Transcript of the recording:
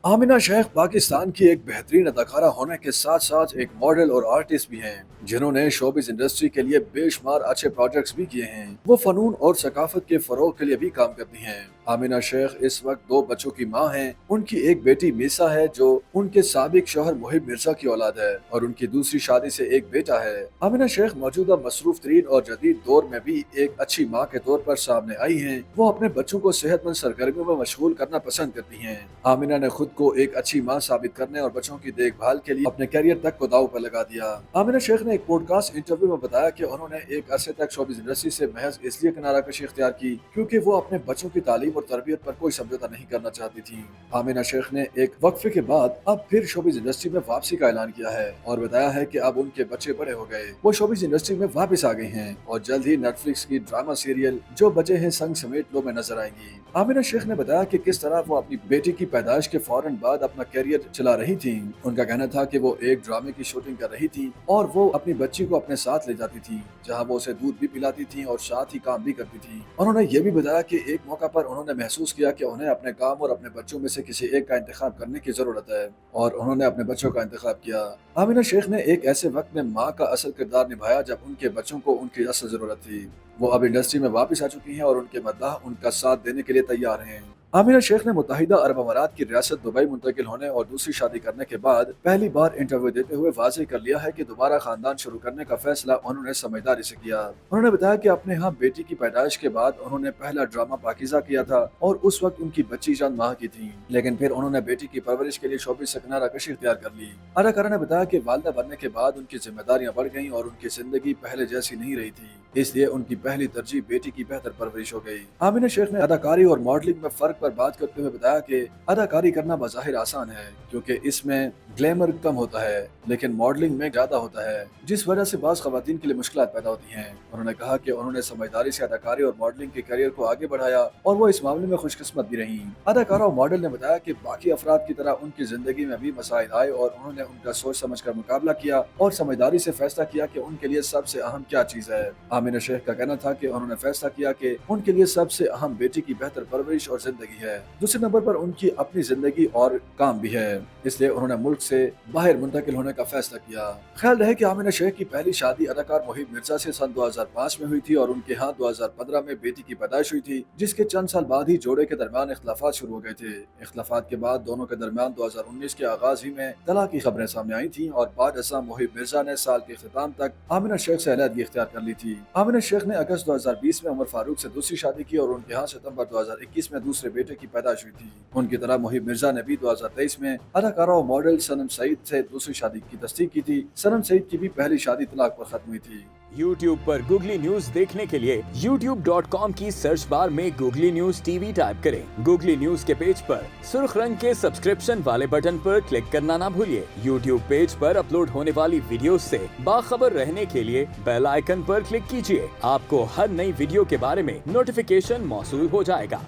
आमिना शेख पाकिस्तान की एक बेहतरीन अदाकारा होने के साथ साथ एक मॉडल और आर्टिस्ट भी हैं, जिन्होंने शोबिस इंडस्ट्री के लिए बेशुमार अच्छे प्रोजेक्ट्स भी किए हैं। वो फनून और सकाफत के फरोग के लिए भी काम करती हैं। आमिना शेख इस वक्त 2 बच्चों की मां हैं। उनकी एक बेटी मीसा है जो उनके साबिक शौहर मुहिब मिर्जा की औलाद है और उनकी दूसरी शादी से एक बेटा है। आमिना शेख मौजूदा मसरूफ तरीन और जदीद दौर में भी एक अच्छी माँ के तौर पर सामने आई हैं। वो अपने बच्चों को सेहतमंद सरगर्मियों में मशगूल करना पसंद करती हैं। आमिना ने खुद को एक अच्छी मां साबित करने और बच्चों की देखभाल के लिए अपने करियर तक को दांव पर लगा दिया। आमिना शेख ने एक पॉडकास्ट इंटरव्यू में बताया कि उन्होंने एक अरसे तक शोबिस इंडस्ट्री से महज इसलिए किनारा कशी इख्तियार की क्योंकि वो अपने बच्चों की तालीम और तरबियत पर कोई समझौता नहीं करना चाहती थी। आमिना शेख ने एक वक्फे के बाद अब फिर शोबिस इंडस्ट्री में वापसी का ऐलान किया है और बताया है कि अब उनके बच्चे बड़े हो गए, वो शोबिस इंडस्ट्री में वापस आ गई हैं और जल्द ही नेटफ्लिक्स की ड्रामा सीरियल जो बचे हैं संग समेट लो में नजर आएंगी। आमिना शेख ने बताया कि किस तरह वो अपनी बेटी की पैदाइश के फौरन बाद अपना करियर चला रही थी। उनका कहना था कि वो एक ड्रामे की शूटिंग कर रही थी और वो अपनी बच्ची को अपने साथ ले जाती थी, जहां वो उसे दूध भी पिलाती थी और साथ ही काम भी करती थी। उन्होंने ये भी बताया कि एक मौका पर उन्होंने महसूस किया कि उन्हें अपने काम और अपने बच्चों में से किसी एक का इंतखाब करने की जरूरत है और उन्होंने अपने बच्चों का इंतखाब किया। आमिना शेख ने एक ऐसे वक्त में माँ का असल किरदार निभाया जब उनके बच्चों को उनकी असल जरूरत थी। वो अब इंडस्ट्री में वापस आ चुकी हैं और उनके मद्दाह उनका साथ देने के लिए तैयार हैं। आमिना शेख ने मुत्तहिदा अरब अमारात की रियासत दुबई मुंतकिल होने और दूसरी शादी करने के बाद पहली बार इंटरव्यू देते हुए वाज़ेह कर लिया है कि दोबारा खानदान शुरू करने का फैसला उन्होंने समझदारी से किया। उन्होंने बताया कि अपने यहाँ बेटी की पैदाइश के बाद उन्होंने पहला ड्रामा पाकीज़ा किया था और उस वक्त उनकी बच्ची चंद माह की थी, लेकिन फिर उन्होंने बेटी की परवरिश के लिए शोबिस से किनारा कशी इख्तियार कर ली। अदाकारा ने बताया कि वालिदा बनने के बाद उनकी जिम्मेदारियां बढ़ गईं और उनकी जिंदगी पहले जैसी नहीं रही थी, इसलिए उनकी पहली तरजीह बेटी की बेहतर परवरिश हो गई। आमिना शेख ने अदाकारी और मॉडलिंग में फर्क पर बात करते हुए बताया कि अदाकारी करना बज़ाहिर आसान है क्योंकि इसमें ग्लैमर कम होता है, लेकिन मॉडलिंग में ज्यादा होता है, जिस वजह से बाज़ ख़वातीन के लिए मुश्किलात पैदा होती हैं। उन्होंने कहा कि उन्होंने समझदारी से अदाकारी और मॉडलिंग के करियर को आगे बढ़ाया और वो इस मामले में खुशकिस्मत भी रही। अदाकारा और मॉडल ने बताया कि बाकी अफराद की तरह उनकी जिंदगी में भी मसाइल आए और उन्होंने उनका सोच समझ कर मुकाबला किया और समझदारी से फैसला किया कि उनके लिए सबसे अहम क्या चीज है। आमिना शेख का कहना था कि उन्होंने फैसला किया कि उनके लिए सबसे अहम बेटी की बेहतर परवरिश और जिंदगी है। दूसरे नंबर पर उनकी अपनी जिंदगी और काम भी है, इसलिए उन्होंने मुल्क से बाहर मुंतकिल होने का फैसला किया। ख्याल रहे कि आमिना शेख की पहली शादी अदाकार मुहिब मिर्जा से सन 2005 में हुई थी और उनके यहाँ 2015 में बेटी की पैदाइश हुई थी, जिसके चंद साल बाद ही जोड़े के दरमियान इख्तलाफात शुरू हो गए थे। इख्तलाफात के बाद दोनों के दरमियान 2019 के आगाज ही में तलाक की खबरें सामने आई थी और बाद असा मुहिब मिर्जा ने साल के इख्तिताम तक आमिना शेख से अलहदगी इख्तियार कर ली थी। आमिना शेख ने अगस्त 2020 में उमर फारूक से दूसरी शादी की और उनके यहाँ सितंबर 2021 में दूसरे बेटे की पैदाइश हुई थी। उनकी तरह मुहिब मिर्जा ने भी 2023 में अदाकारा और मॉडल सनम सईद से दूसरी शादी की तस्दीक की थी। सनम सईद की भी पहली शादी तलाक पर खत्म हुई थी। YouTube पर गूगली न्यूज देखने के लिए youtube.com की सर्च बार में गूगली न्यूज टीवी टाइप करें। गूगली न्यूज के पेज पर सुर्ख रंग के सब्सक्रिप्शन वाले बटन पर क्लिक करना ना भूलिए। YouTube पेज पर अपलोड होने वाली वीडियोस से बाखबर रहने के लिए बेल आइकन पर क्लिक कीजिए। आपको हर नई वीडियो के बारे में नोटिफिकेशन मौसूल हो जाएगा।